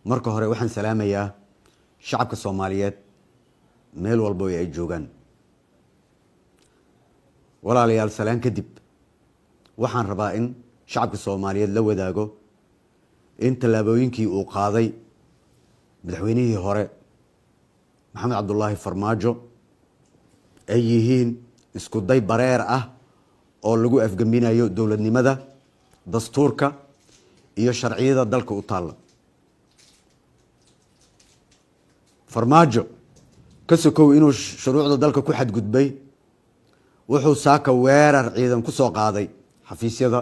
marka hore waxaan salaamayaa shacabka Soomaaliyeed meel walba oo ay joogaan. walaalayaal salaan kadib waxaan rabaa in shacabka Soomaaliyeed la wadaago in talaabooyinkii uu qaaday madaxweynihii hore Maxamed Cabdullaahi Farmaajo ay yihiin isku day bareer ah oo lagu afgaminayo dowladnimada, dastuurka iyo sharciyada dalka u taala. Farmaajo ka sokow inuu shuruucda dalka ku xadgudbay, wuxuu saaka weerar ciidan ku soo qaaday xafiisyada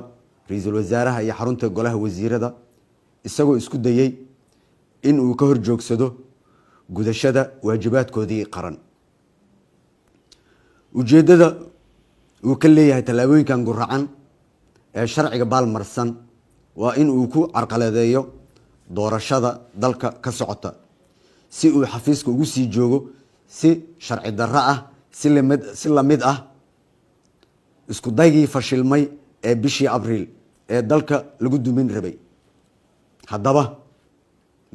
ra'iisul wasaaraha iyo xarunta golaha wasiirada, isagoo isku dayay in uu ka horjoogsado gudashada waajibaadkoodii qaran. ujeedada uu ka leeyahay talaabooyinkan guracan ee sharciga baalmarsan waa in uu ku carqaladeeyo doorashada dalka ka socota si uu xafiiska ugu sii joogo si sharci darro ah, si lamid ah isku daygii fashilmay ee bishii Abriil ee dalka lagu dumin rabay. haddaba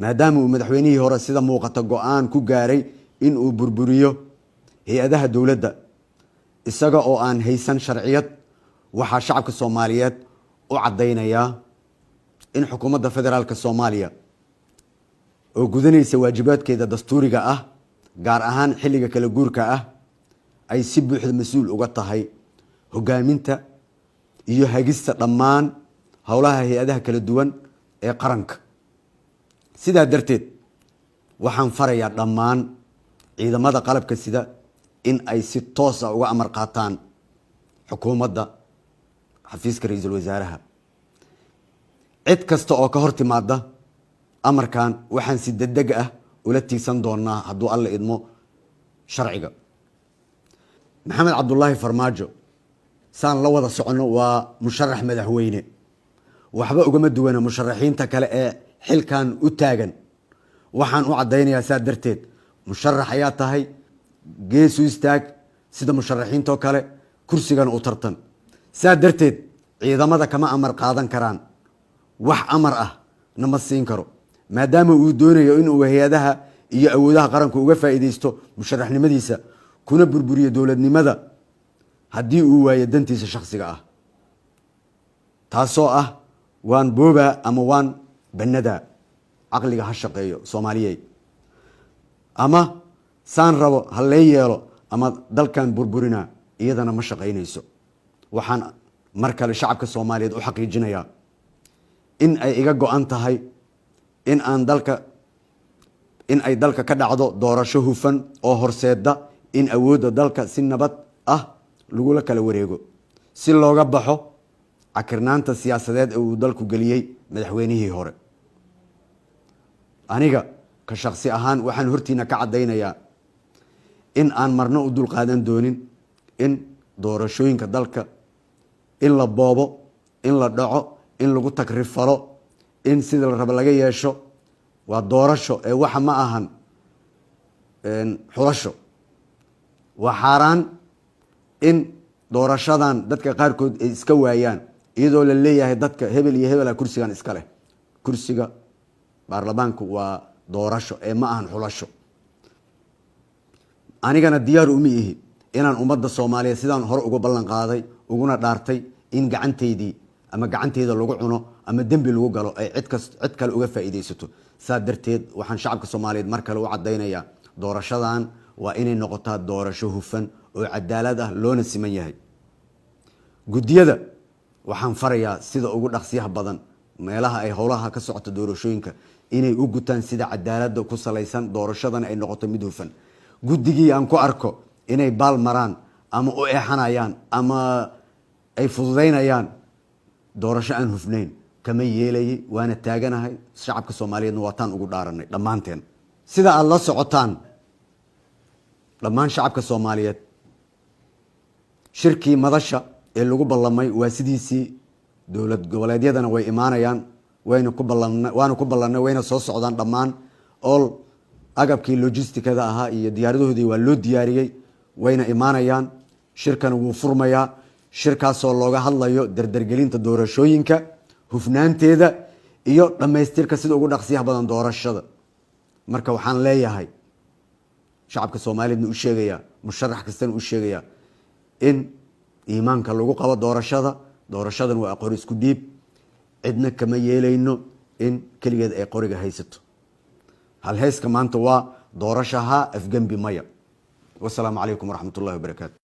maadaama uu madaxweynihii hore sida muuqata go'aan ku gaaray in uu burburiyo hay'adaha dowladda isaga oo aan haysan sharciyad, waxaa shacabka Soomaaliyeed u cadeynayaa in xukuumadda federaalka Soomaaliya oo gudanaysa waajibaadkeeda dastuuriga ah, gaar ahaan xilliga kala guurka ah, ay si buuxda mas'uul uga tahay hogaaminta iyo hagista dhammaan howlaha hay'adaha kala duwan ee qaranka. sidaa darteed waxaan farayaa dhammaan ciidamada qalabka sida in ay si toos ah uga amar qaataan xukuumadda xafiiska ra'iisul wasaaraha. cid kasta oo ka hor timaada amarkan waxaan si degdeg ah ula tiigsan doonaa hadduu alla idmo sharciga. Maxamed Cabdullaahi Farmaajo saan la wada socono waa musharax madaxweyne, waxba ugama duwana musharaxiinta kale ee xilkan u taagan. waxaan u cadeynayaa saa darteed musharax ayaa tahay, gees u istaag sida musharaxiinta oo kale, kursigana u tartan. saa darteed ciidamada kama amar qaadan karaan, wax amar ah nama siin karo, maadaama uu doonayo in uu hay'adaha iyo awoodaha qaranka uga faa'iideysto musharaxnimadiisa kuna burburiyo dowladnimada haddii uu waayo dantiisa shakhsiga ah, taasoo ah waan booba ama waan banada. caqliga ha shaqeeyo Soomaaliyeed, ama saan rabo ha lee yeelo ama dalkan burburina iyadana ma shaqeynayso. waxaan mar kale shacabka Soomaaliyeed u xaqiijinayaa in ay iga go'an tahay in ay dalka ka dhacdo doorasho hufan oo horseeda in awoodda dalka si nabad ah lagula kala wareego, si looga baxo cakirnaanta siyaasadeed ee uu dalku geliyey madaxweynihii hore. aniga ka shakhsi ahaan waxaan hortiina ka cadeynayaa in aan marna u dulqaadan doonin in doorashooyinka dalka in la boobo, in la dhaco, in lagu takrifalo, in sida la rabo laga yeesho. waa doorasho ee waxa ma ahan xulasho. waa xaaraan in doorashadan dadka qaarkood ay iska waayaan iyadoo la leeyahay dadka hebel iyo hebela kursigan iska leh. kursiga baarlamaanku waa doorasho ee ma ahan xulasho. anigana diyaar uma ihi inaan ummadda Soomaaliyeed sidaan hore uga ballan qaaday uguna dhaartay in gacanteyda lagu cuno ama dembi lagu galo ay cid kale uga faa'iideysato. saa darteed waxaan shacabka Soomaaliyeed mar kale u cadeynayaa doorashadan waa inay noqotaa doorasho hufan oo cadaalad ah loona siman yahay. guddiyada waxaan farayaa sida ugu dhaqsiyaha badan meelaha ay howlaha ka socoto doorashooyinka inay u gutaan sida cadaaladda ku salaysan, doorashadan ay noqoto mid hufan. guddigii aan ku arko inay baal maraan ama u eexanayaan ama ay fududeynayaan doorasho aan hufnayn kama yeelayay, waana taaganahay. shacabka Soomaaliyeedna waataan ugu dhaaranay dhammaanteen. sida aad la socotaan dhammaan shacabka Soomaaliyeed, shirkii madasha ee lagu ballamay waa sidiisii. dowlad goboleedyadana way imaanayaan, waana ku ballanay, wayna soo socdaan dhammaan. all agabkii logistikada ahaa iyo diyaaradahoodii waa loo diyaariyey, wayna imaanayaan. shirkan wuu furmayaa. shirkaasoo looga hadlayo dardargelinta doorashooyinka, hufnaanteeda iyo dhamaystirka sida ugu dhaqsiyaha badan doorashada. marka waxaan leeyahay shacabka Soomaaliyeed u sheegaya musharax kastana u sheegaya in iimaanka lagu qabo doorashadan waa aqoon isku dhiib, cidna kama yeelayno in kaligeed ay qoriga haysato. hal heeska maanta waa doorashaha afgambi maya. wassalaamu calaykum waraxmatullaahi wabarakaatu.